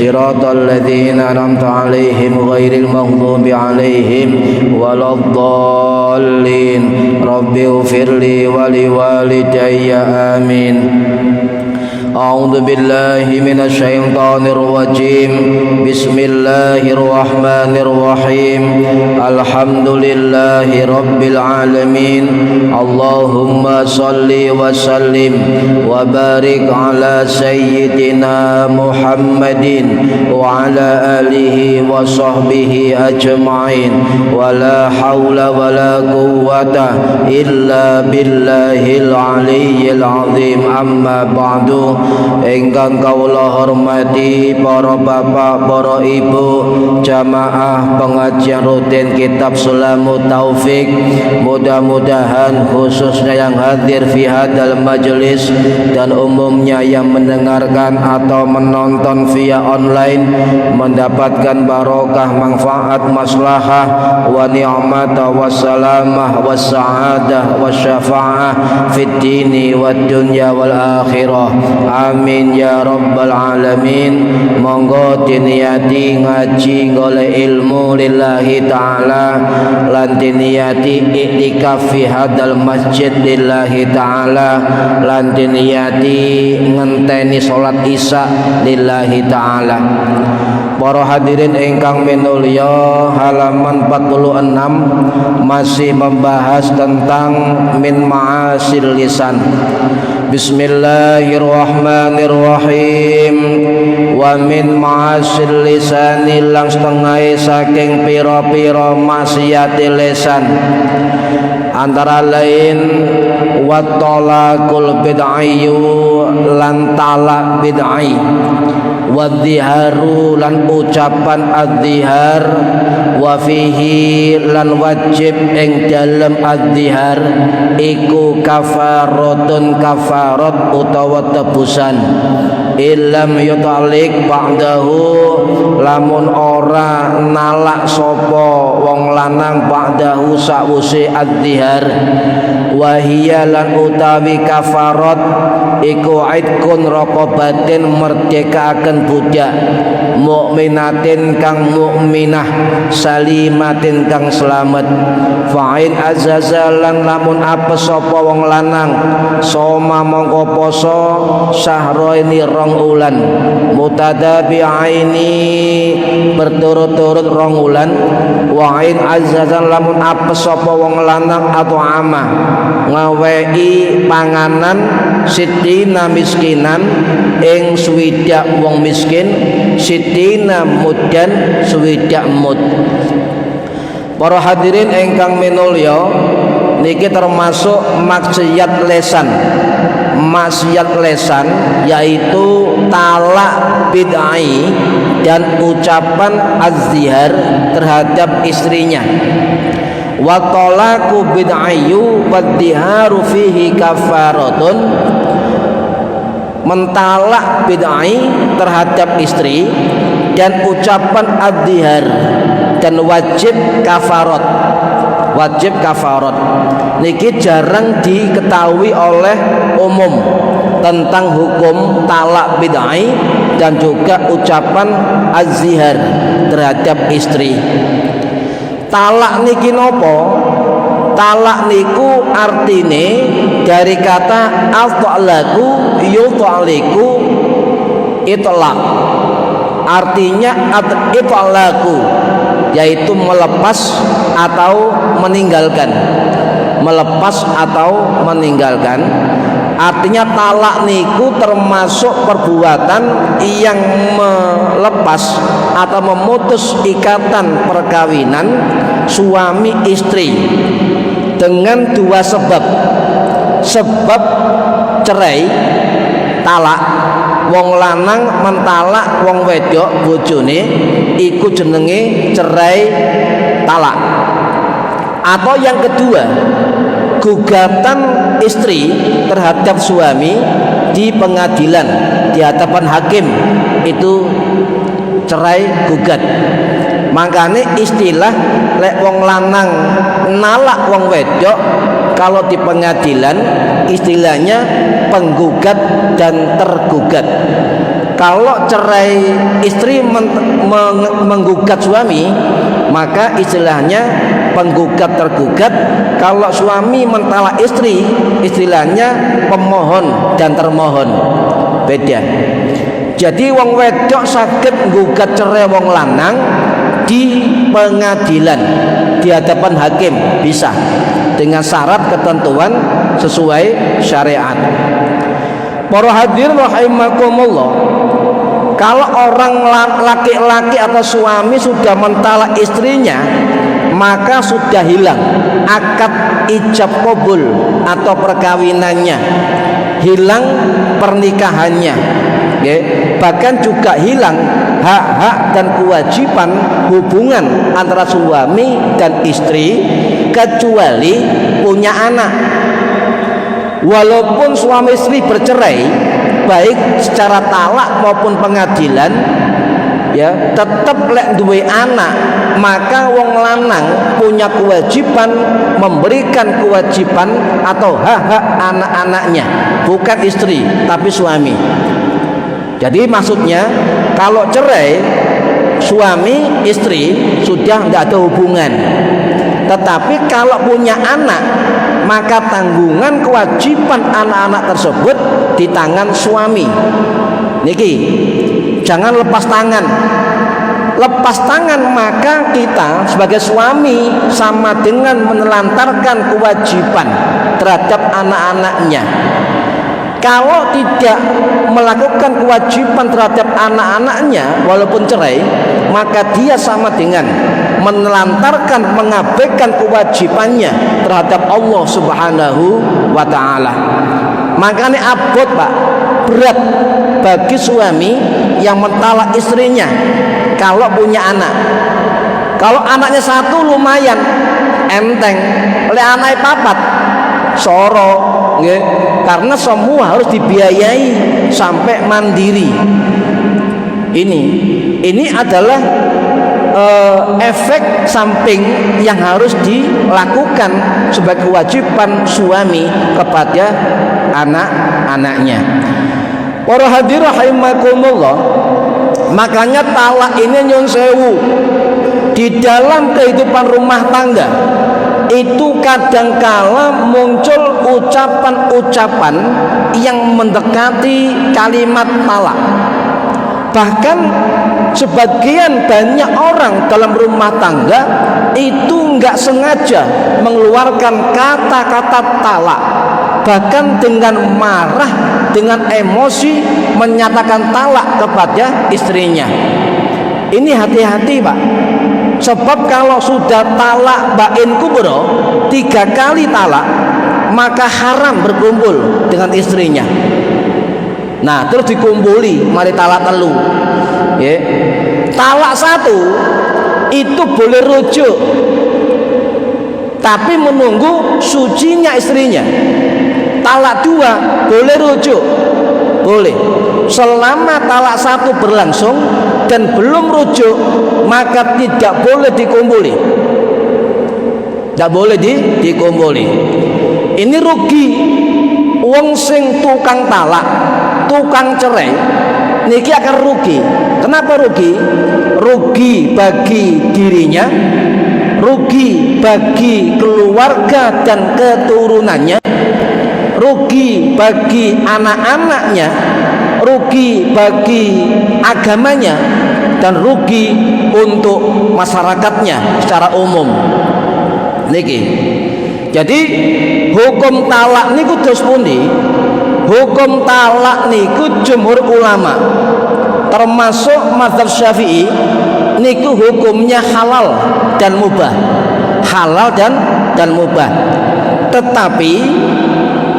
صراط الذين أنعمت عليهم غير المغضوب عليهم ولا الضالين رب اغفر لي ولوالدي آمين. أعوذ بالله من الشيطان الرجيم. بسم الله الرحمن الرحيم. الحمد لله رب العالمين. اللهم صل وسلم وبارك على سيدنا محمد وعلى آله وصحبه أجمعين ولا حول ولا قوة إلا بالله العلي العظيم. أما بعد. Ingkang kawula hormati para bapak, para ibu, jamaah pengajian rutin Kitab Sulamut Taufik, mudah-mudahan khususnya yang hadir fi hadal majlis dan umumnya yang mendengarkan atau menonton via online mendapatkan barokah, manfaat, maslahah wa ni'mat wa salamah wa sa'adah wa syafa'ah fid dini wad dunya wal akhirah. Amin ya rabbal alamin. Monggo diniati ngaji golek ilmu lillahi ta'ala lan diniati iktikaf fi hadal masjid lillahi ta'ala lan diniati ngenteni salat isya lillahi ta'ala. Para hadirin ingkang minulya, halaman 46 masih membahas tentang min ma'asil lisan. Bismillahirrahmanirrahim. Wa min ma'asil lisani lang setengah saking pira-pira maksiate lisan antara lain wa talaqul bid'ayyu lan talak bid'ai wa dhiharu lan ucapan adzihar wa fihi lan wajib ing dalem adzihar iku kafaratun kafarat utawa tebusan ilam yutalik ba'dahu lamun ora nalak sapa wong lanang ba'dahu sakwuse adzihar wa hiya lan utawi kafarat iku aidkun raqabatin merdekaaken budak mukminatin kang mukminah salimatin kang selamat fa'in azazalan lamun apes sapa wong lanang soma mongko poso syahraini rong ulan mutadabi'aini berturut-turut rong ulan wa'in azazan lamun apes sapa wong lanang atau ama ngawei panganan sitina miskinan ing swidak wong miskin sitina muddan swidak mud. Para hadirin ingkang minulya, niki termasuk maksiat lesan. Maksiat lesan yaitu talak bid'ai dan ucapan az-zihar terhadap istrinya. Wa talaqu bid'ayyu wadhiharu fihi kafaratun. Mentalak bid'ai terhadap istri dan ucapan ad-dhihar dan wajib kafarat. Wajib kafarat niki jarang diketahui oleh umum tentang hukum talak bid'ai dan juga ucapan az-zihar terhadap istri. Talak niki nopo? Talak niku artine dari kata al-ta'laku yuta'liku itlaq. Artinya itlaqu, yaitu melepas atau meninggalkan. Melepas atau meninggalkan. Artinya talak niku termasuk perbuatan yang melepas atau memutus ikatan perkawinan suami istri dengan dua sebab. Sebab cerai, talak, wong lanang mentalak wong wedok bojone iku jenenge cerai talak. Atau yang kedua, gugatan istri terhadap suami di pengadilan, di hadapan hakim, itu cerai gugat. Makanya istilah lek wong lanang nalak wong wedok kalau di pengadilan istilahnya penggugat dan tergugat. Kalau cerai istri menggugat suami, maka istilahnya penggugat tergugat. Kalau suami mentalak istri, istilahnya pemohon dan termohon. Beda. Jadi wong wedok saged nggugat cerai wong lanang di pengadilan, di hadapan hakim, bisa dengan syarat ketentuan sesuai syariat. Para hadirin rahimakumullah, kalau orang laki-laki atau suami sudah mentalak istrinya, maka sudah hilang akad ijab qabul atau perkawinannya, hilang pernikahannya, ya. Bahkan juga hilang hak-hak dan kewajiban hubungan antara suami dan istri, kecuali punya anak. Walaupun suami istri bercerai, baik secara talak maupun pengadilan, ya, tetap lek duwe anak, maka wong lanang punya kewajiban memberikan kewajiban atau hak-hak anak-anaknya, bukan istri tapi suami. Jadi maksudnya kalau cerai suami istri sudah tidak ada hubungan. Tetapi kalau punya anak, maka tanggungan kewajiban anak-anak tersebut di tangan suami. Niki, jangan lepas tangan. Lepas tangan maka kita sebagai suami sama dengan menelantarkan kewajiban terhadap anak-anaknya. Kalau tidak melakukan kewajiban terhadap anak-anaknya walaupun cerai, maka dia sama dengan menelantarkan, mengabaikan kewajibannya terhadap Allah Subhanahu wa ta'ala. Makanya abot Pak, berat bagi suami yang mentalak istrinya kalau punya anak. Kalau anaknya satu lumayan enteng, oleh anaknya papat soro, nggih. Karena semua harus dibiayai sampai mandiri. Ini adalah efek samping yang harus dilakukan sebagai kewajiban suami kepada anak-anaknya. Para hadirin rahimakumullah, makanya talak ini nyun sewu di dalam kehidupan rumah tangga itu kadangkala muncul ucapan-ucapan yang mendekati kalimat talak. Bahkan sebagian banyak orang dalam rumah tangga itu nggak sengaja mengeluarkan kata-kata talak, bahkan dengan marah, dengan emosi menyatakan talak kepada istrinya. Ini hati-hati Pak. Sebab kalau sudah talak bain kubro 3 kali talak, maka haram berkumpul dengan istrinya. Nah terus dikumpuli mari talak telu, ya. Talak 1 itu boleh rujuk, tapi menunggu sucinya istrinya. Talak 2 boleh rujuk, boleh. Selama talak 1 berlangsung dan belum rujuk, maka tidak boleh dikumpuli. Tidak boleh dikumpuli. Ini rugi. Wong sing tukang talak, tukang cerai, niki akan rugi. Kenapa rugi? Rugi bagi dirinya, rugi bagi keluarga dan keturunannya, rugi bagi anak-anaknya, rugi bagi agamanya, dan rugi untuk masyarakatnya secara umum. Niki. Jadi hukum talak niku terus pundi? Hukum talak niku jumhur ulama termasuk mazhab Syafi'i niku hukumnya halal dan mubah. Halal dan mubah. Tetapi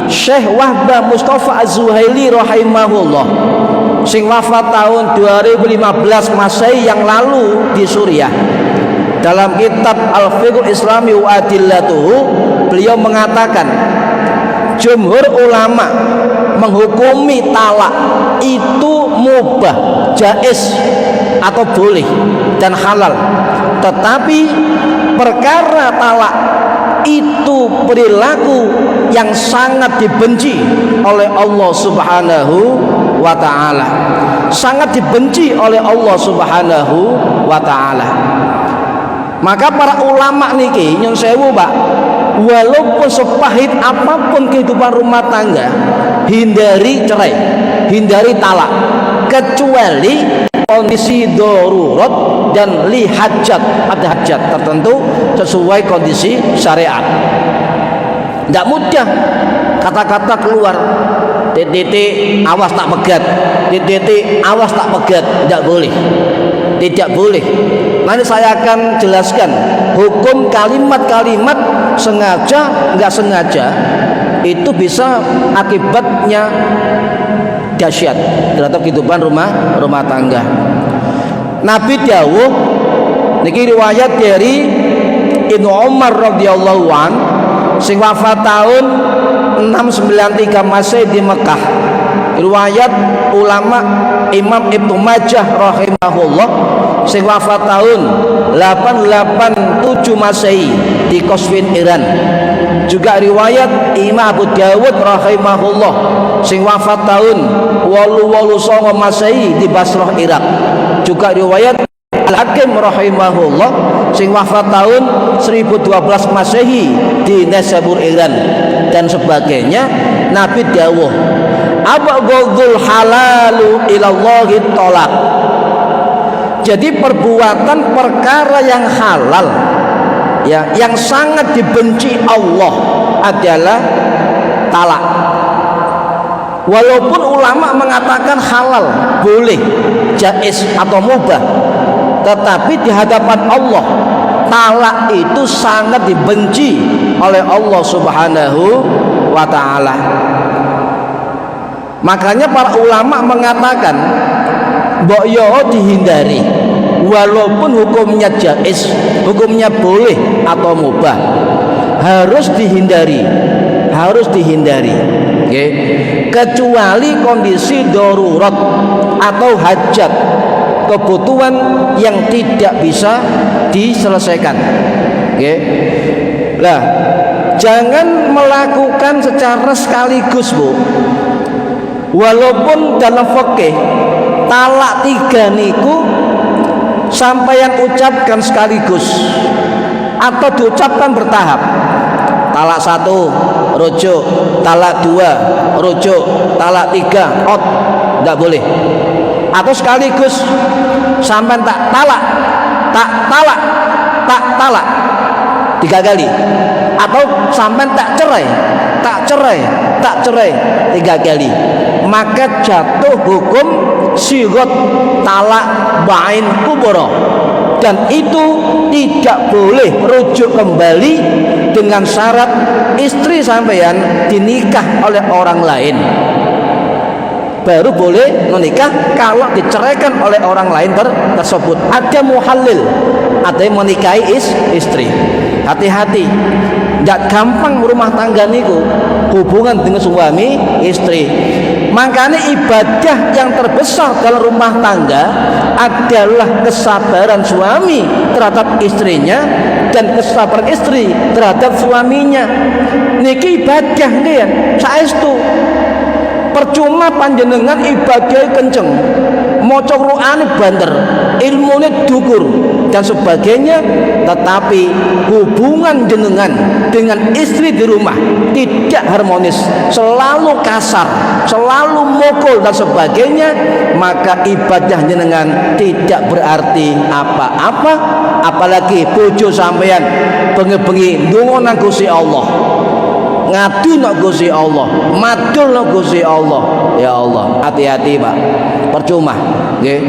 Syekh Wahbah Mustafa Az-Zuhaili rahimahullah sing wafat tahun 2015 Masehi yang lalu di Suriah, dalam kitab Al-Fiqhul Islami wa Adillatuhu, beliau mengatakan jumhur ulama menghukumi talak itu mubah, jaiz atau boleh dan halal. Tetapi perkara talak itu perilaku yang sangat dibenci oleh Allah Subhanahu wa ta'ala, sangat dibenci oleh Allah Subhanahu wa ta'ala. Maka para ulama niki nyun sewu Pak, walaupun sepahit apapun kehidupan rumah tangga, hindari cerai, hindari talak, kecuali kondisi darurat dan li hajat, ada hajat tertentu sesuai kondisi syariat. Tidak mudah kata-kata keluar, titik awas tak pegat, titik awas tak pegat, tidak boleh, tidak boleh. Nanti saya akan jelaskan hukum kalimat-kalimat sengaja nggak sengaja itu bisa akibatnya dahsyat terhadap kehidupan rumah tangga. Nabi dawuh niki riwayat dari Ibnu Umar radhiyallahu an sing wafat tahun 693 Masehi di Mekah. Riwayat ulama Imam Ibnu Majah rahimahullah sing wafat tahun 887 Masehi di Qazvin Iran. Juga riwayat Imam Abu Dawud rahimahullah sing wafat tahun 889 Masehi di Basrah Irak. Juga riwayat Al-Hakim rahimahullah sing wafat tahun 1012 Masehi di Naisabur Iran dan sebagainya. Nabi dawuh abghadul halalu ilallahi tolak. Jadi perbuatan perkara yang halal ya, yang sangat dibenci Allah adalah talak. Walaupun ulama mengatakan halal, boleh, jaiz atau mubah, tetapi di hadapan Allah talak itu sangat dibenci oleh Allah Subhanahu wa ta'ala. Makanya para ulama mengatakan mbok yo dihindari, walaupun hukumnya jaiz, hukumnya boleh atau mubah, harus dihindari, harus dihindari. Okay. Kecuali kondisi darurat atau hajat, kebutuhan yang tidak bisa diselesaikan. Okay. Lah, jangan melakukan secara sekaligus, Bu. Walaupun dalam fikih talak 3 niku sampeyan ucapkan sekaligus atau diucapkan bertahap. Talak 1 rujuk, talak 2 rujuk, talak 3 out, tidak boleh. Atau sekaligus sampean tak talak, tak talak, tak talak 3 kali. Atau sampean tak cerai, tak cerai, tak cerai 3 kali. Maka jatuh hukum sigot talak bain kubro, dan itu tidak boleh rujuk kembali dengan syarat istri sampeyan dinikah oleh orang lain. Baru boleh menikah kalau diceraikan oleh orang lain tersebut. Ada muhalil, ada yang menikahi istri. Hati-hati, tidak gampang rumah tangga niku, hubungan dengan suami istri. Makanya ibadah yang terbesar dalam rumah tangga adalah kesabaran suami terhadap istrinya dan kesabaran istri terhadap suaminya. Niki ibadah nggih, saestu. percuma panjenengan ibadah kenceng, maca Qur'ane banter, ilmune dukur dan sebagainya, tetapi hubungan jenengan dengan istri di rumah tidak harmonis, selalu kasar, selalu mukul dan sebagainya, maka ibadah jenengan tidak berarti apa-apa. Apalagi bojo sampean bengi-bengi ndonga nang Gusti Allah, ngadu nang Gusti Allah, madul nang Gusti Allah. Ya Allah, hati-hati Pak, percuma nggih.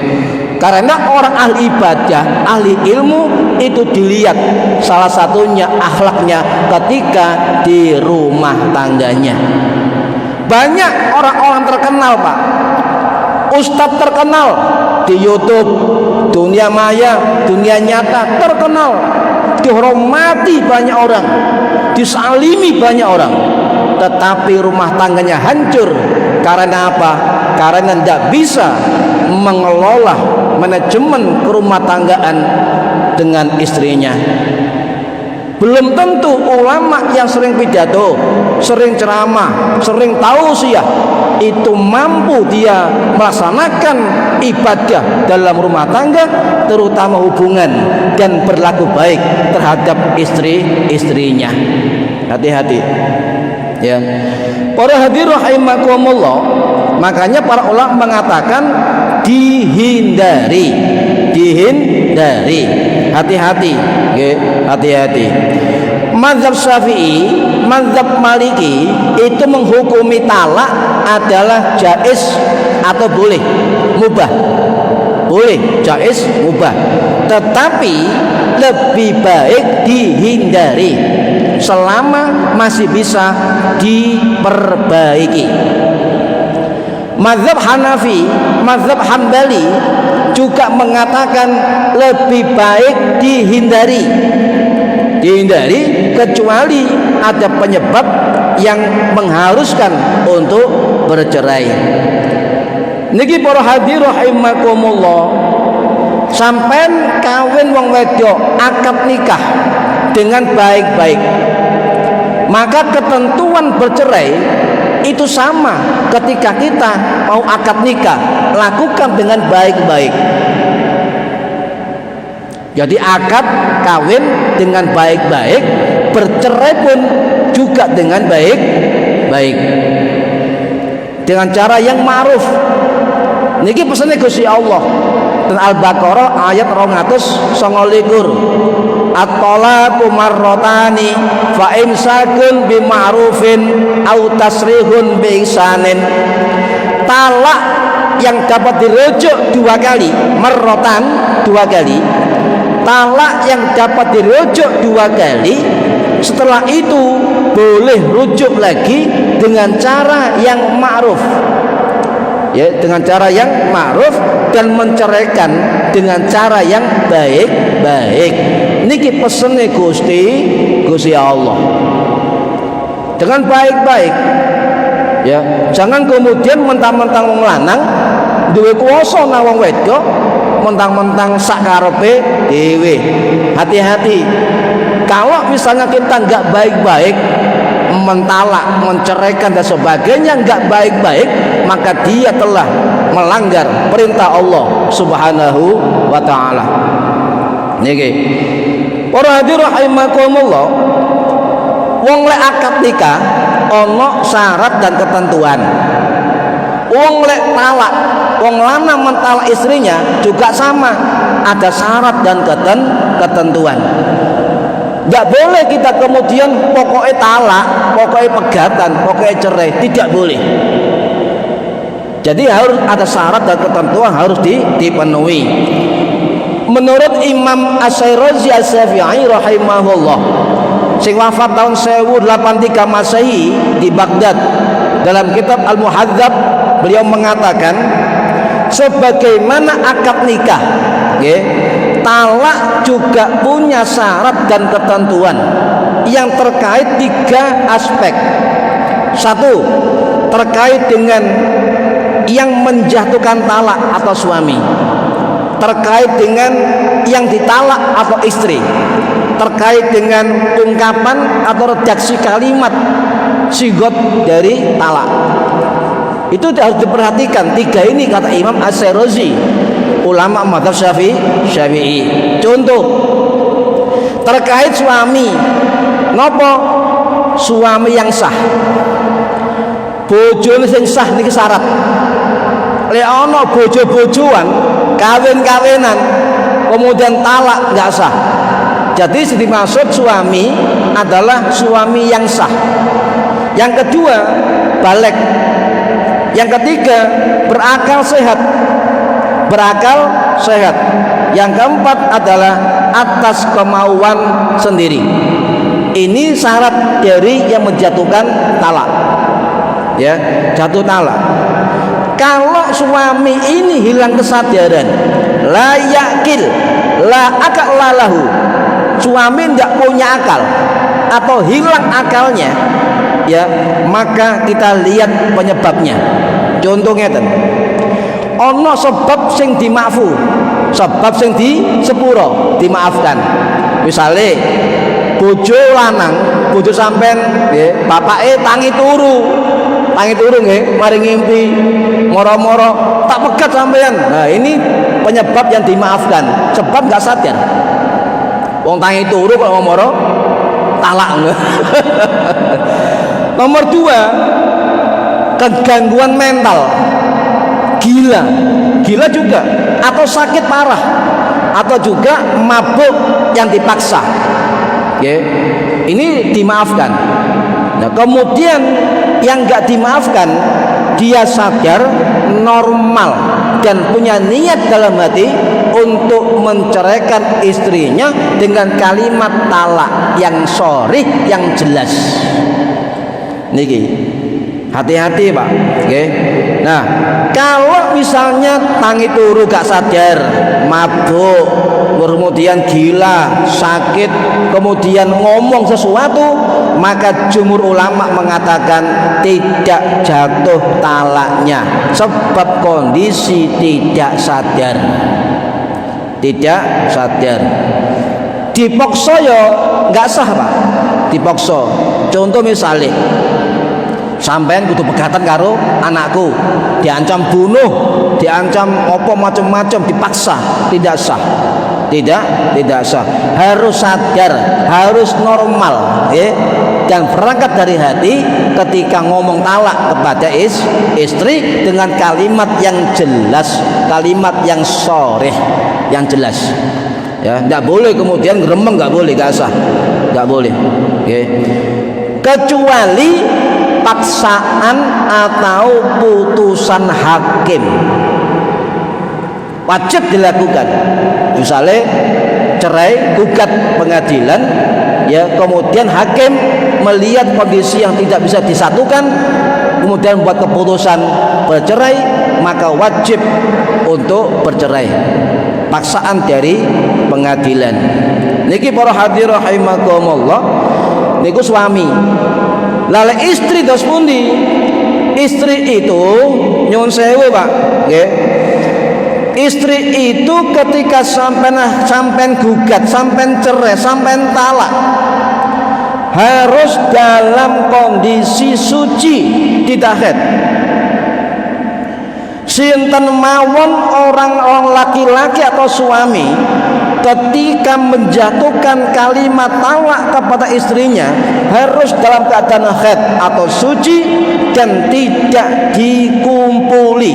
Karena orang ahli ibadah, ahli ilmu itu dilihat salah satunya akhlaknya ketika di rumah tangganya. Banyak orang-orang terkenal Pak, ustadz terkenal di YouTube, dunia maya, dunia nyata terkenal, dihormati banyak orang, disalimi banyak orang, tetapi rumah tangganya hancur. Karena apa? Karena tidak bisa mengelola manajemen kerumah tanggaan dengan istrinya. Belum tentu ulama yang sering pidato, sering ceramah, sering tausiah itu mampu dia melaksanakan ibadah dalam rumah tangga, terutama hubungan dan berlaku baik terhadap istri-istrinya. Hati-hati ya. Para hadirin rahimakumullah, makanya para ulama mengatakan dihindari. Hati-hati, hati-hati. Mazhab Syafi'i, mazhab Maliki itu menghukumi talak adalah jaiz atau boleh, mubah. Boleh, jaiz, mubah. Tetapi lebih baik dihindari selama masih bisa diperbaiki. Mazhab Hanafi, mazhab Hambali juga mengatakan lebih baik dihindari kecuali ada penyebab yang mengharuskan untuk bercerai. Niki para hadirin rahimakumullah, sampean kawin wong wedok akad nikah dengan baik-baik, maka ketentuan bercerai itu sama ketika kita mau akad nikah, lakukan dengan baik-baik. Jadi akad kawin dengan baik-baik, bercerai pun juga dengan baik-baik, dengan cara yang ma'ruf. Niki pesannya Gusti Allah dan Al-Baqarah ayat 229. At-talaqu marratani fa imsakun bi ma'rufin au tasrihun bi ihsanin. Talak yang dapat dirujuk dua kali, marratan dua kali. Talak yang dapat dirujuk dua kali, setelah itu boleh rujuk lagi dengan cara yang ma'ruf. Ya, dengan cara yang ma'ruf dan menceraikan dengan cara yang baik-baik. Niki pesene Gusti Allah. Dengan baik-baik. Ya, jangan kemudian mentang-mentang wong lanang duwe kuwasa nang wong wedok, mentang-mentang sak karepe dhewe. Hati-hati. Kalau misalnya kita enggak baik-baik, mentalak, menceraikan dan sebagainya enggak baik-baik, maka dia telah melanggar perintah Allah Subhanahu wa taala. Niki. Para hadirin rahimakumullah, wong lek akad nikah ana syarat dan ketentuan. Wong lek talak, wong lanang mentalak istrinya juga sama, ada syarat dan ketentuan. Tidak boleh kita kemudian pokoknya talak, pokoknya pegatan, pokoknya cerai, tidak boleh. Jadi harus ada syarat dan ketentuan harus dipenuhi. Menurut Imam Asy-Syirazi Asy-Syafi'i rahimahullah, sing wafat tahun 1083 Masehi di Baghdad, dalam kitab Al-Muhadzab beliau mengatakan sebagaimana akad nikah, talak juga punya syarat dan ketentuan yang terkait tiga aspek. Satu, terkait dengan yang menjatuhkan talak atau suami, terkait dengan yang ditalak atau istri, terkait dengan ungkapan atau redaksi kalimat sigot dari talak. Itu harus diperhatikan. Tiga ini kata Imam As-Syirazi, ulama mazhab Syafi'i. Contoh terkait suami, nopo suami yang sah, bojone sing sah niki syarat. Lek ana bojo-bojoan, kawin-kawinan, kemudian talak nggak sah. Jadi yang dimaksud suami adalah suami yang sah. Yang kedua, balik. Yang ketiga, berakal sehat. Berakal sehat. Yang keempat adalah atas kemauan sendiri. Ini syarat dari yang menjatuhkan talak. Ya, jatuh talak. Kalau suami ini hilang kesadaran, la yakil, la akal lahu, suami tidak punya akal atau hilang akalnya, ya, maka kita lihat penyebabnya. Contohnya ten, ono sebab sing dimaafu, sebab sing di sepuro dimaafkan. Misalnya bojo lanang, bojo sampean, bapake tangi turu nggih, mari ngimpi moro-moro tak pegat sampean. Nah, ini penyebab yang dimaafkan, sebab nggak sadar. Wong tangi turu kok moro talak. Nomor dua, kegangguan mental, gila juga, atau sakit parah, atau juga mabuk yang dipaksa. Ya, ini dimaafkan. Nah, kemudian yang nggak dimaafkan, dia sadar, normal, dan punya niat dalam hati untuk menceraikan istrinya dengan kalimat talak yang sharih, yang jelas. Niki hati-hati Pak. Oke. Nah, kalau misalnya tangi turu gak sadar, mabuk, kemudian gila, sakit, kemudian ngomong sesuatu, maka jumhur ulama mengatakan tidak jatuh talaknya, sebab kondisi tidak sadar. Tidak sadar. Dipaksa ya nggak sah Pak. Dipaksa. Contoh misalnya, sampean kudu pegatan karo anakku, diancam bunuh, diancam apa macam-macam, dipaksa, tidak sah. Tidak sah. Harus sadar, harus normal, ya. Dan berangkat dari hati ketika ngomong talak kepada istri dengan kalimat yang jelas, kalimat yang sharih, yang jelas. Ya, tidak boleh kemudian gremeng, nggak boleh, nggak sah, nggak boleh. Okay. Kecuali paksaan atau putusan hakim, wajib dilakukan. Misalnya cerai, gugat pengadilan, ya, kemudian hakim melihat kondisi yang tidak bisa disatukan, kemudian buat keputusan bercerai, maka wajib untuk bercerai. Paksaan dari pengadilan. Niki para hadirin rahimakumullah, niku suami. Lale istri dos pundi? Istri itu nyuwun sewu Pak, nggih. Istri itu ketika sampean gugat, sampean cerai, sampean talak, harus dalam kondisi suci, tidak haid. Sinten mawon orang laki-laki atau suami ketika menjatuhkan kalimat talak kepada istrinya harus dalam keadaan haid atau suci dan tidak dikumpuli.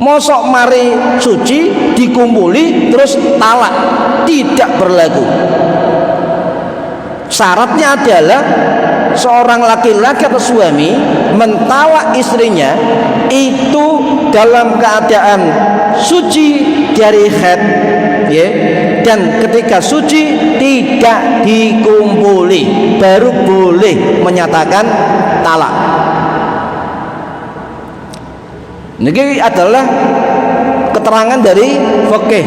Mosok mari suci dikumpuli terus talak, tidak berlaku. Syaratnya adalah seorang laki-laki atau suami mentalak istrinya itu dalam keadaan suci dari haid, ya, dan ketika suci tidak dikumpuli, baru boleh menyatakan talak. Ini adalah keterangan dari fikih,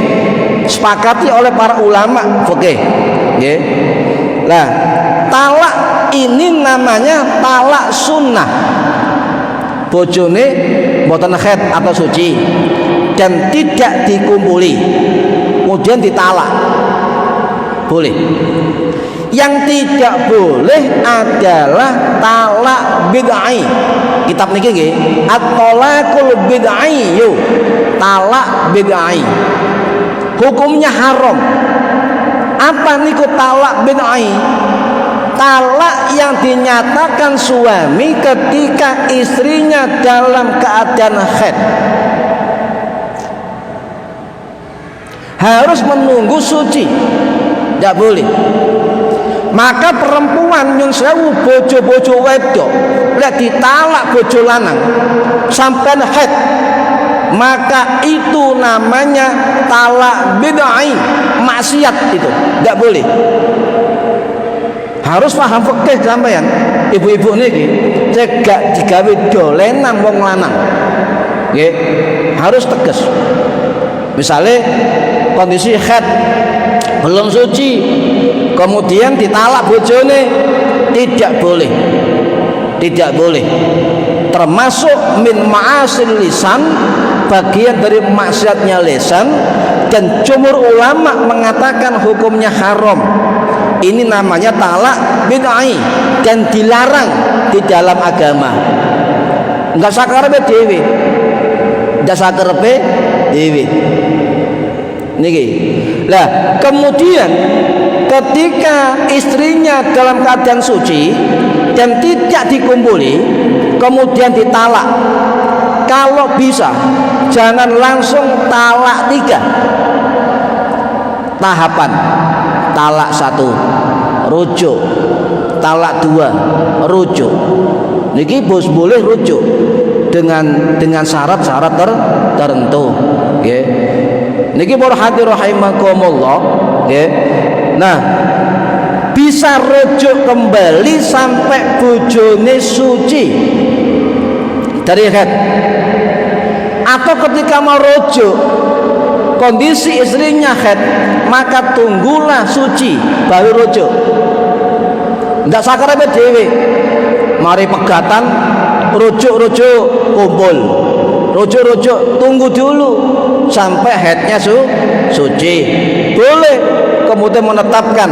sepakati oleh para ulama fikih. Ya. Nah, talak ini namanya talak sunnah. Bojone mboten haid atau suci dan tidak dikumpuli, kemudian ditalak, boleh. Yang tidak boleh adalah talak bid'ai. Kitab niki nggih, at-talaqul bid'ai, yo. Talak bid'ai. Hukumnya haram. Apa niku talak bid'ai? Talak yang dinyatakan suami ketika istrinya dalam keadaan haid. Harus menunggu suci, tidak boleh. Maka perempuan nyun sewu bojo-bojo wedok lek ditalak bojo lanang sampai haid, maka itu namanya talak bid'ai, maksiat itu, tidak boleh. Harus paham fikih sampean, ibu-ibu niki cegak digawe dolenan wong lanang. Nggih, harus tegas. Misalnya kondisi haid belum suci, kemudian ditalak bojone, tidak boleh, tidak boleh. Termasuk min ma'asil lisan, bagian dari maksiatnya lisan, dan jumhur ulama mengatakan hukumnya haram. Ini namanya talak bid'ai dan dilarang di dalam agama. Enggak sakarepe dhewe, enggak sakarepe dhewe. Niki. Lah, kemudian ketika istrinya dalam keadaan suci dan tidak dikumpuli, kemudian ditalak, kalau bisa jangan langsung talak 3 tahapan. Talak 1 rujuk, talak 2 rujuk. Niki bos boleh rujuk dengan syarat-syarat tertentu. Nggih. Niki para hadirin rahimakumullah, nggih. Nah, bisa rujuk kembali sampai bojone suci dari haid. Atau ketika mau rujuk kondisi istrinya haid, maka tunggulah suci baru rujuk. Ndak sakarepe dhewe mari pegatan rujuk-rujuk kumpul, rujuk-rujuk tunggu dulu sampai haidnya suci. Boleh kemudian menetapkan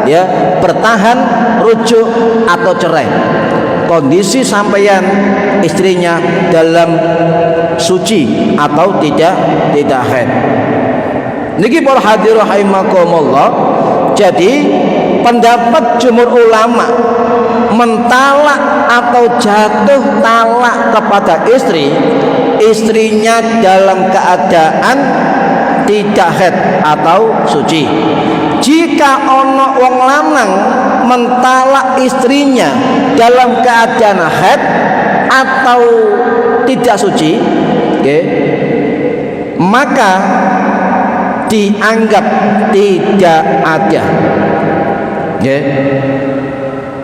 ya bertahan rujuk atau cerai. Kondisi sampeyan istrinya dalam suci atau tidak haid. Niki para hadirin rahimakumullah. Jadi pendapat jumhur ulama mentalak atau jatuh talak kepada istrinya dalam keadaan tidak haid atau suci. Jika ono wong lanang mentalak istrinya dalam keadaan haid atau tidak suci, okay, maka dianggap tidak ada, okay.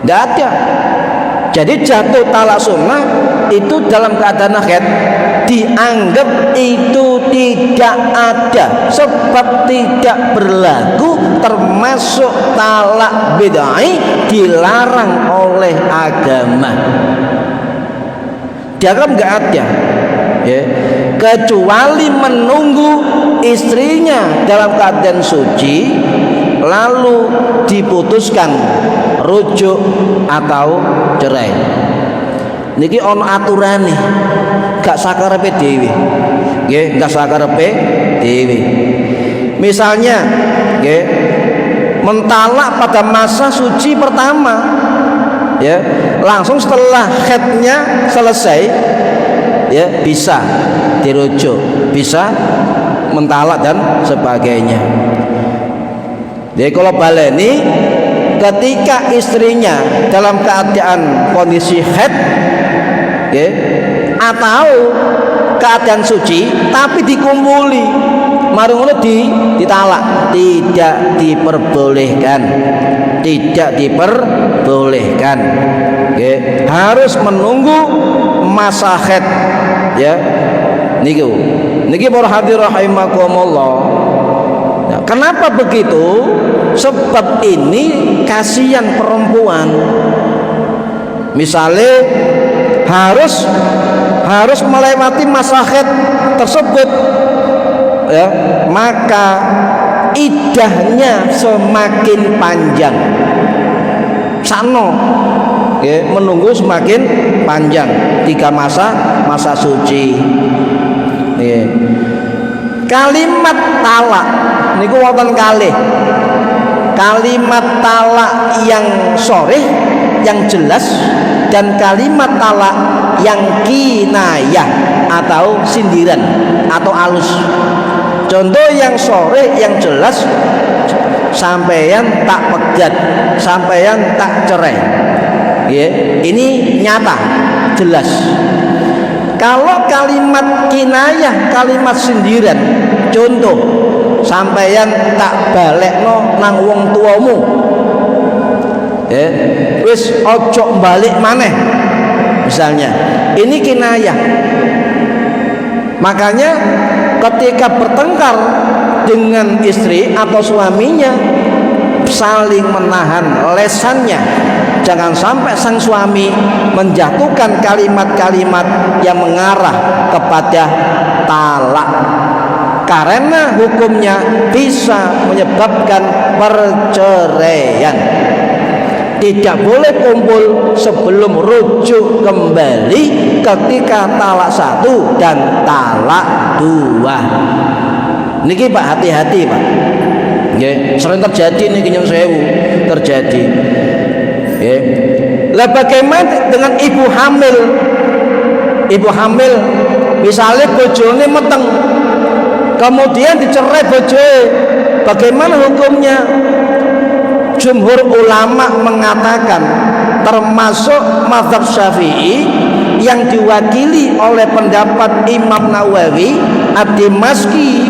Tidak ada. Jadi jatuh talak sunnah itu dalam keadaan haid dianggap itu tidak ada, sebab tidak berlaku, termasuk talak bid'ai, dilarang oleh agama. Dianggap nggak ada, ya, kecuali menunggu istrinya dalam keadaan suci lalu diputuskan rujuk atau cerai. Niki ono aturane, gak sakarepe dhewe. Nggih, gak sakarepe dhewe. Misalnya, nggih, mentalak pada masa suci pertama, ya, langsung setelah haidnya selesai, ya, bisa dirujuk, bisa mentalak dan sebagainya. Jadi kalau baleni ketika istrinya dalam keadaan kondisi haid, okay, atau keadaan suci tapi dikumpuli, marung ngono ditalak, tidak diperbolehkan, tidak diperbolehkan. Okay, harus menunggu masa haid, ya. Niki para hadirin rahimakumullah. Nah, kenapa begitu? Sebab ini kasihan perempuan. Misalnya harus melewati masa haid tersebut, ya, maka iddahnya semakin panjang. sano ya, menunggu semakin panjang 3 masa suci ya. Kalimat talak niku wonten kalih. Kalimat talak yang sharih yang jelas dan kalimat talak yang kinayah atau sindiran atau alus. Contoh yang sharih yang jelas, sampeyan tak pegat, sampeyan tak cerai ya, ini nyata jelas. Kalau kalimat kinayah, kalimat sindiran, contoh sampeyan tak balekno nang wong tuamu ya, wis ojo balik maneh misalnya, ini kinayah. Makanya ketika bertengkar dengan istri atau suaminya, saling menahan lesannya, jangan sampai sang suami menjatuhkan kalimat-kalimat yang mengarah kepada talak, karena hukumnya bisa menyebabkan perceraian. Tidak boleh kumpul sebelum rujuk kembali ketika talak 1 dan talak 2. Niki Pak, hati-hati Pak. Nggih, sering terjadi niki nyun sewu, terjadi. Nggih. Lah bagaimana dengan ibu hamil? Ibu hamil misalnya bojone meteng, kemudian dicerai bojoe, bagaimana hukumnya? Jumhur ulama mengatakan, termasuk mazhab Syafi'i yang diwakili oleh pendapat Imam Nawawi Ad-Dimashqi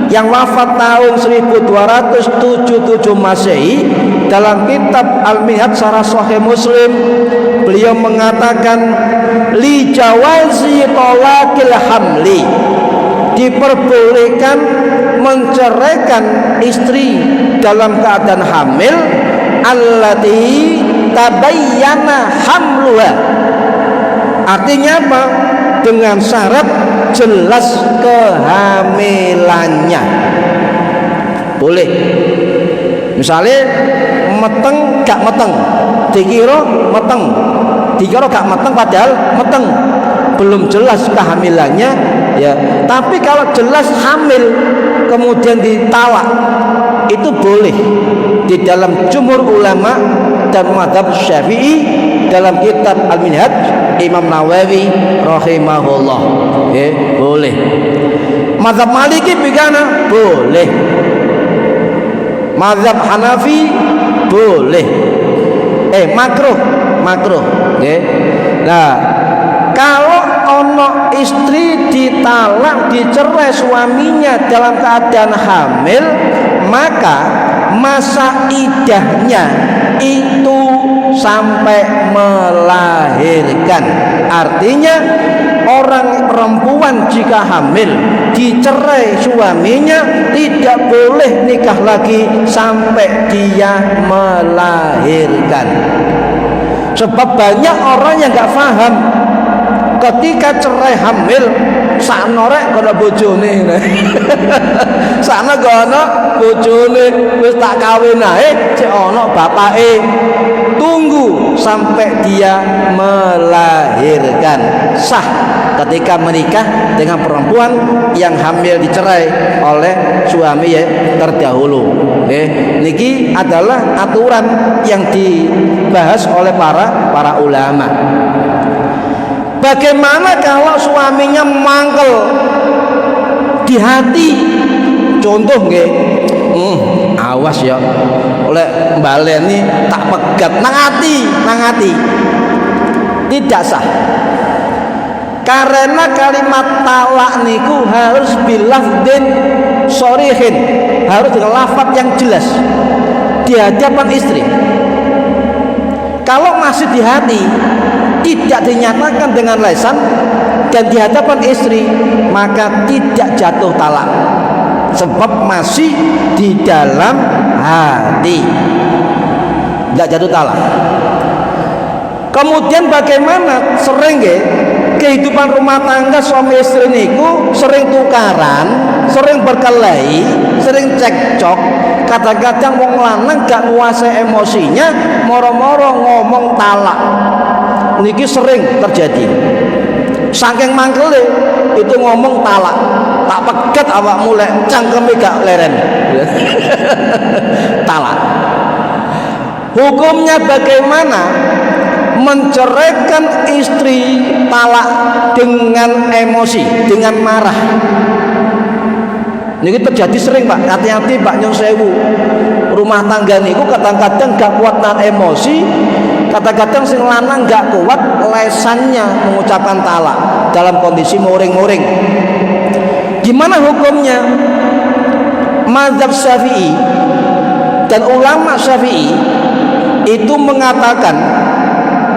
yang wafat tahun 1277 Masehi, dalam kitab Al-Minhaj Syarah Sahih Muslim, beliau mengatakan li jawazi talaqil hamli, diperbolehkan menceraikan istri dalam keadaan hamil allati tabayyana hamluha. Artinya apa? Dengan syarat jelas kehamilannya. Boleh. Misalnya meteng gak meteng, dikira meteng, dikira gak meteng padahal meteng, belum jelas kehamilannya ya. Tapi kalau jelas hamil kemudian ditalak, itu boleh di dalam jumhur ulama dan mazhab Syafi'i dalam kitab Al-Minhaj Imam Nawawi rahimahullah ya, boleh. Mazhab Maliki bagaimana? Boleh. Mazhab Hanafi boleh. Makruh ya. Nah, kalau ono istri ditalak, dicerai suaminya dalam keadaan hamil, maka masa idahnya itu sampai melahirkan. Artinya orang perempuan jika hamil dicerai suaminya tidak boleh nikah lagi sampai dia melahirkan. Sebab banyak orang yang gak paham, ketika cerai hamil sakno rek kono bojone. Sakno kono bojone wis tak kawin ae, cek ana bapake. Tunggu sampai dia melahirkan. Sah ketika menikah dengan perempuan yang hamil dicerai oleh suami ya terdahulu. Niki adalah aturan yang dibahas oleh para ulama. Bagaimana kalau suaminya mangkel di hati? Contoh nggih, awas ya, oleh baleni tak pegat nang hati, tidak sah. Karena kalimat talak niku harus bilafdin shorihin, harus dengan lafaz yang jelas di hadapan istri. Kalau masih di hati, tidak dinyatakan dengan lisan dan di hadapan istri, maka tidak jatuh talak, sebab masih di dalam hati, tidak jatuh talak. Kemudian bagaimana? Sering kehidupan rumah tangga suami istri niku sering tukaran sering berkelahi, sering cekcok. Kadang-kadang wong lanang gak nguasai emosinya, moro-moro ngomong talak. Niki sering terjadi. Saking mangkele itu ngomong talak, tak pegat awakmu lek cangkeme gak leren. Talak. Hukumnya bagaimana? Menceraikan istri talak dengan emosi, dengan marah. Ini terjadi sering Pak, hati-hati Pak nyun sewu. Rumah tangga niku kadang-kadang gak kuat nahan emosi, kadang-kadang sing lanang gak kuat lesannya mengucapkan talak dalam kondisi muring-muring. Gimana hukumnya? Mazhab Syafi'i dan ulama Syafi'i itu mengatakan,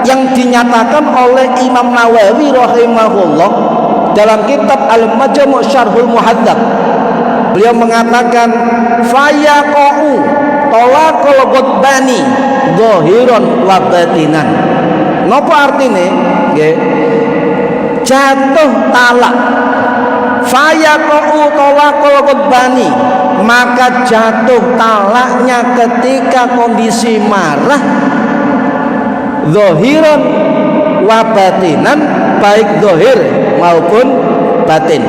yang dinyatakan oleh Imam Nawawi rahimahullah dalam kitab Al-Majmu' Syarhul Muhadzab, beliau mengatakan fayaqa'u talaqul ghadbani zahiran wa batinan. Napa artine? Nggih. Jatuh talak. Fayaqa'u talaqul ghadbani, maka jatuh talaknya ketika kondisi marah, zahiran wa batinan, baik zahir maupun batin.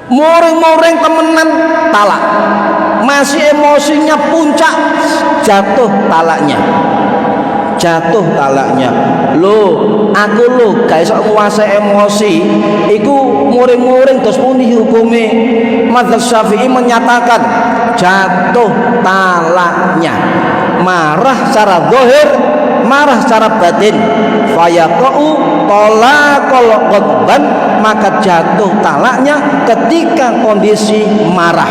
Muring-muring temenan talak, masih emosinya puncak, jatuh talaknya. Jatuh talaknya. Loh, aku lho gak iso nguasai emosi, iku muring-muring terus pundi hukume? Mazhab Syafi'i menyatakan jatuh talaknya. Marah secara zahir, marah secara batin. Fayaqa'u talaqul ghadban, maka jatuh talaknya ketika kondisi marah.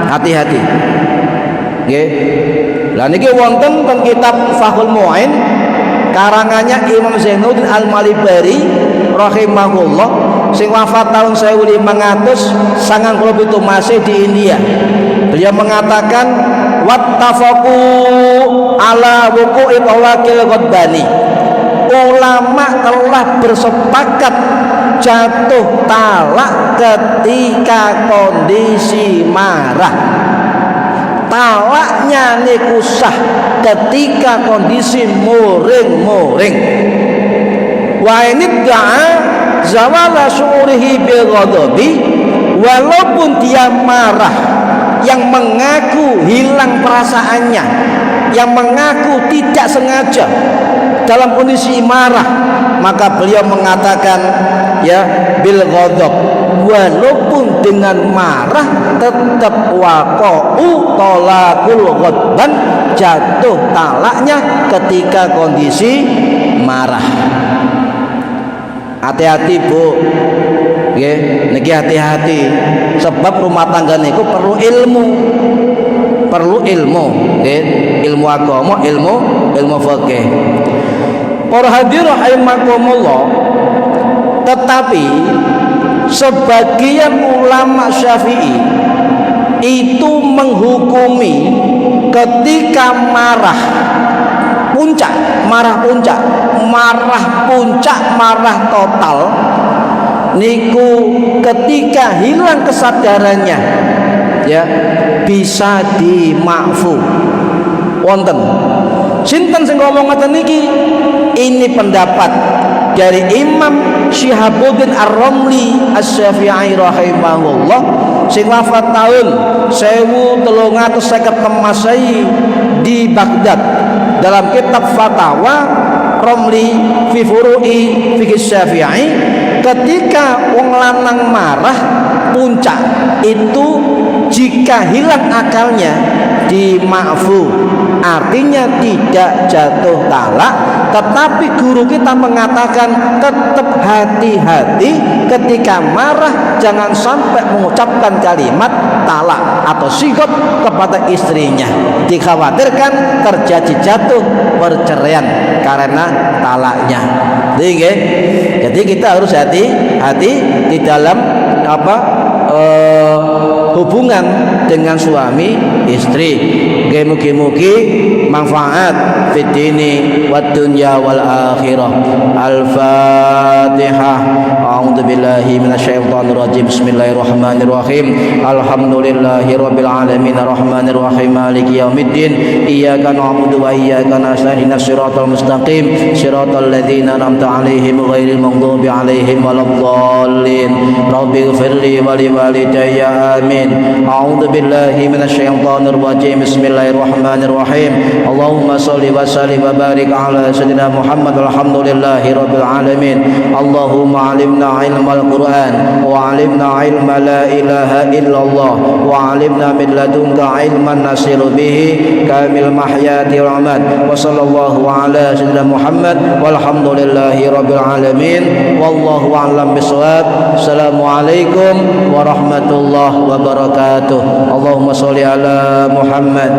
Hati-hati. Nggih. Lah niki wonten teng kitab Fathul Mu'in karangannya Imam Zainuddin Al-Malibari rahimahullah sing wafat tahun 1597 masih di India. Beliau mengatakan wattafaqu ala wuqu'i talaqil ghadbani. Ulama telah bersepakat jatuh talak ketika kondisi marah. Talaknya niku sah ketika kondisi muring-muring. Wa inidda'a zawala syu'urihi bil ghadabi, walaupun dia marah, yang mengaku hilang perasaannya, yang mengaku tidak sengaja dalam kondisi marah, maka beliau mengatakan ya bil ghadab, walaupun dengan marah tetap waqa'u talaqul ghadban, jatuh talaknya ketika kondisi marah. Hati-hati Bu, nggih niki hati-hati, sebab rumah tangga niku perlu ilmu, nggih, ilmu agama, ilmu fikih. Para hadirin rahimakumullah, tetapi sebagian ulama Syafi'i itu menghukumi ketika marah puncak, marah total niku ketika hilang kesadarannya ya bisa dimaafkan. Wonten sinten sing ngomong ngoten niki? Ini pendapat dari Imam Syihabuddin Ar-Ramli Asy-Syafi'i rahimahullah sing wafat tahun 1356 Masehi di Baghdad. Dalam kitab Fatawa Ramli fi Furu'i Fiqh Syafi'i, ketika wong lanang marah puncak itu jika hilang akalnya dimaafu, artinya tidak jatuh talak. Tetapi guru kita mengatakan tetap hati-hati ketika marah, jangan sampai mengucapkan kalimat talak atau sigot kepada istrinya. Dikhawatirkan terjadi jatuh perceraian karena talaknya. Jadi kita harus hati-hati di dalam hubungan dengan suami istri. Mugi-mugi manfaat fid dini wad dunya wal akhirah. Al-Fatihah. A'udzu billahi minasyaitonir rajim. Bismillahirrahmanirrahim. Alhamdulillahirabbil alamin arrahmanir rahim maliki yaumiddin. Iyyaka na'budu wa iyyaka nasta'in. Shiratal mustaqim shiratal ladzina an'amta 'alaihim ghairil maghdubi 'alaihim waladdallin. Rabbighfirli wa liwalidayya amin. A'udzu billahi minasyaitonir rajim. Bismillahirrahmanirrahim. Allahumma shalli wa sallim wa barik ala sayyidina Muhammad. Alhamdulillahi rabbil alamin. Allahumma 'allimna ilmal Qur'an wa 'allimna ilma la ilaha illallah wa 'allimna min ladunka ilman nasiru bihi kamil mahyati wal amat. Wa sallallahu ala sayyidina Muhammad walhamdulillahi rabbil alamin. Wallahu a'lam bishawab. Assalamualaikum warahmatullahi wabarakatuh. Allahumma sholli ala Muhammad.